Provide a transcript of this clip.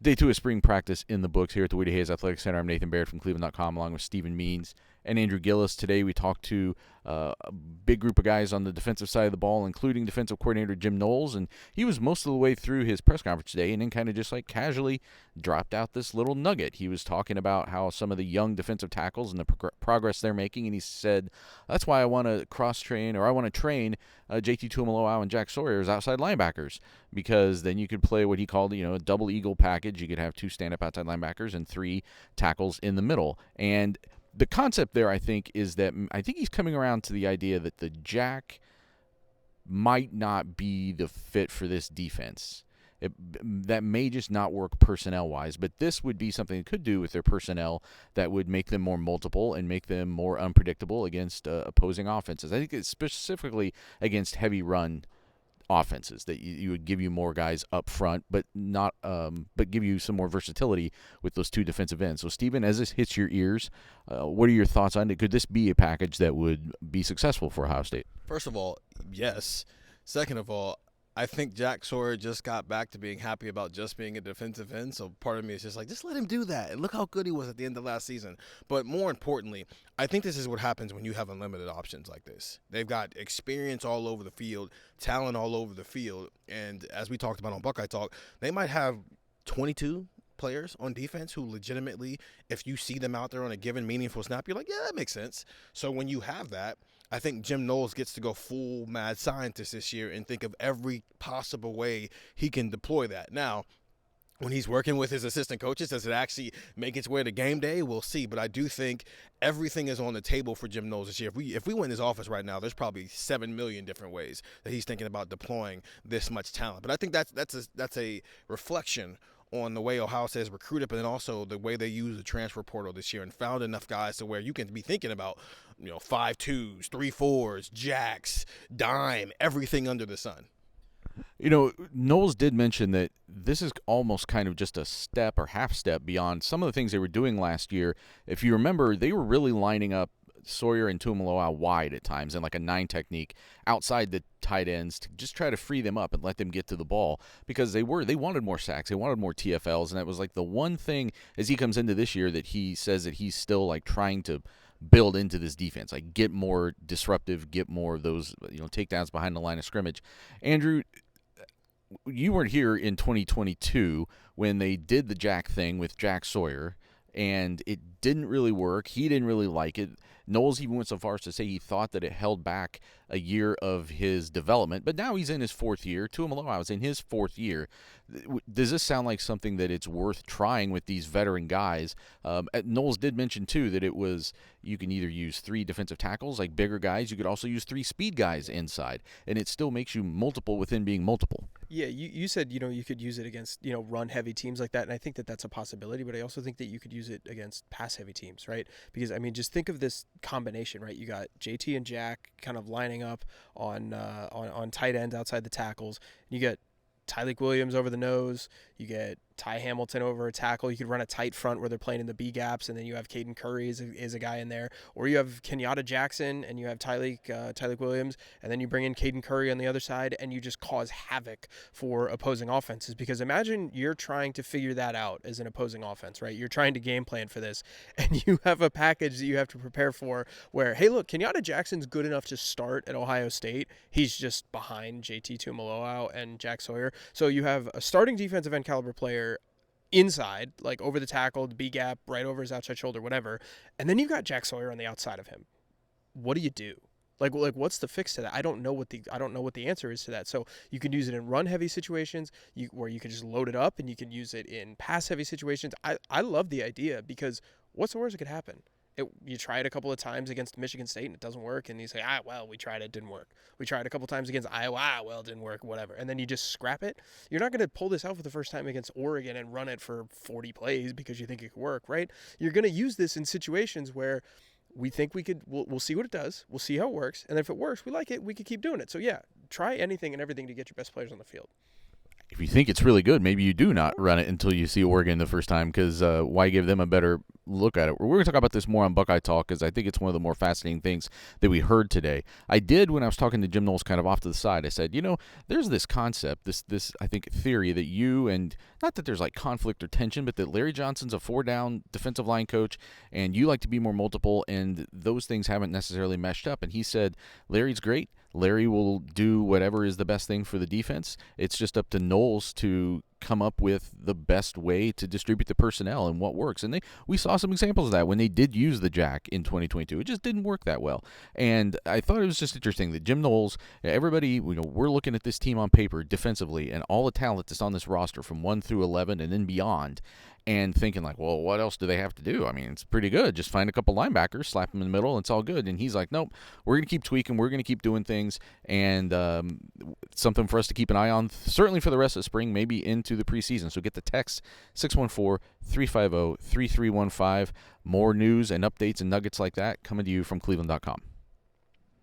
Day 2 of spring practice in the books here at the Woody Hayes Athletic Center. I'm Nathan Baird from cleveland.com along with Stephen Means and Andrew Gillis. Today we talked to a big group of guys on the defensive side of the ball, including defensive coordinator Jim Knowles, and he was most of the way through his press conference today and then kind of just like casually dropped out this little nugget. He was talking about how some of the young defensive tackles and the progress they're making, and he said, that's why I want to cross-train, or I want to train JT Tuimoloau and Jack Sawyer as outside linebackers, because then you could play what he called, a double eagle package. You could have 2 stand-up outside linebackers and 3 tackles in the middle. And the concept there, I think, is that I think he's coming around to the idea that the Jack might not be the fit for this defense. That may just not work personnel-wise, but this would be something it could do with their personnel that would make them more multiple and make them more unpredictable against opposing offenses. I think it's specifically against heavy run offenses that you would give you more guys up front, but not but give you some more versatility with those 2 defensive ends. So, Stephen, as this hits your ears, what are your thoughts on it? Could this be a package that would be successful for Ohio State? First of all, yes. Second of all, I think Jack Sawyer just got back to being happy about just being a defensive end, so part of me is just like, just let him do that. And look how good he was at the end of last season. But more importantly, I think this is what happens when you have unlimited options like this. They've got experience all over the field, talent all over the field, and as we talked about on Buckeye Talk, they might have 22 players on defense who legitimately, if you see them out there on a given meaningful snap, you're like, yeah, that makes sense. So when you have that, I think Jim Knowles gets to go full mad scientist this year and think of every possible way he can deploy that. Now, when he's working with his assistant coaches, does it actually make its way to game day? We'll see. But I do think everything is on the table for Jim Knowles this year. If we went in his office right now, there's probably 7 million different ways that he's thinking about deploying this much talent. But I think that's a reflection on the way Ohio State has recruited, but then also the way they use the transfer portal this year and found enough guys to where you can be thinking about, 5-2s, 3-4s, jacks, dime, everything under the sun. Knowles did mention that this is almost kind of just a step or half step beyond some of the things they were doing last year. If you remember, they were really lining up Sawyer and Tuimoloau wide at times in like a 9 technique outside the tight ends to just try to free them up and let them get to the ball, because they wanted more sacks, they wanted more TFLs, and that was like the one thing as he comes into this year that he says that he's still like trying to build into this defense, like get more disruptive, get more of those takedowns behind the line of scrimmage. Andrew, you weren't here in 2022 when they did the Jack thing with Jack Sawyer, and it didn't really work. He didn't really like it. Knowles even went so far as to say he thought that it held back a year of his development, but now he's in his 4th year. Tuimoloau is in his 4th year. Does this sound like something that it's worth trying with these veteran guys? Knowles did mention, too, that it was you can either use 3 defensive tackles, like bigger guys. You could also use 3 speed guys inside, and it still makes you multiple within being multiple. Yeah, you said, you could use it against, run-heavy teams like that, and I think that that's a possibility, but I also think that you could use it against pass-heavy teams, right? Because, just think of this combination, right? You got JT and Jack kind of lining up on tight ends outside the tackles. You get Tyleik Williams over the nose. You get Ty Hamilton over a tackle. You could run a tight front where they're playing in the B gaps, and then you have Caden Curry is a guy in there. Or you have Kenyatta Jackson, and you have Tyleik Williams, and then you bring in Caden Curry on the other side, and you just cause havoc for opposing offenses. Because imagine you're trying to figure that out as an opposing offense, right? You're trying to game plan for this, and you have a package that you have to prepare for where, hey, look, Kenyatta Jackson's good enough to start at Ohio State. He's just behind JT Tuimoloau and Jack Sawyer. So you have a starting defensive end caliber player inside, like over the tackle, the B gap, right over his outside shoulder, whatever. And then you've got Jack Sawyer on the outside of him. What do you do? Like what's the fix to that? I don't know what the answer is to that. So you can use it in run heavy situations, where you can just load it up, and you can use it in pass heavy situations. I love the idea, because what's the worst that could happen? You try it a couple of times against Michigan State and it doesn't work, and you say, we tried it, didn't work. We tried a couple times against Iowa, it didn't work, whatever. And then you just scrap it. You're not going to pull this out for the first time against Oregon and run it for 40 plays because you think it could work, right? You're going to use this in situations where we think we'll see what it does, we'll see how it works, and if it works, we like it, we could keep doing it. So yeah, try anything and everything to get your best players on the field. If you think it's really good, maybe you do not run it until you see Oregon the first time, because why give them a better look at it. We're going to talk about this more on Buckeye Talk because I think it's one of the more fascinating things that we heard today. I did when I was talking to Jim Knowles kind of off to the side. I said, there's this concept, this I think theory that you, and not that there's like conflict or tension, but that Larry Johnson's a 4-down defensive line coach and you like to be more multiple, and those things haven't necessarily meshed up. And he said, Larry's great. Larry will do whatever is the best thing for the defense. It's just up to Knowles to come up with the best way to distribute the personnel and what works. And we saw some examples of that when they did use the jack in 2022. It just didn't work that well. And I thought it was just interesting that Jim Knowles, everybody, we're looking at this team on paper defensively and all the talent that's on this roster from 1 through 11 and then beyond, and thinking like, well, what else do they have to do? I mean, it's pretty good. Just find a couple linebackers, slap them in the middle, and it's all good. And he's like, nope, we're going to keep tweaking. We're going to keep doing things. And something for us to keep an eye on, certainly for the rest of spring, maybe into the preseason. So get the text 614-350-3315. More news and updates and nuggets like that coming to you from cleveland.com.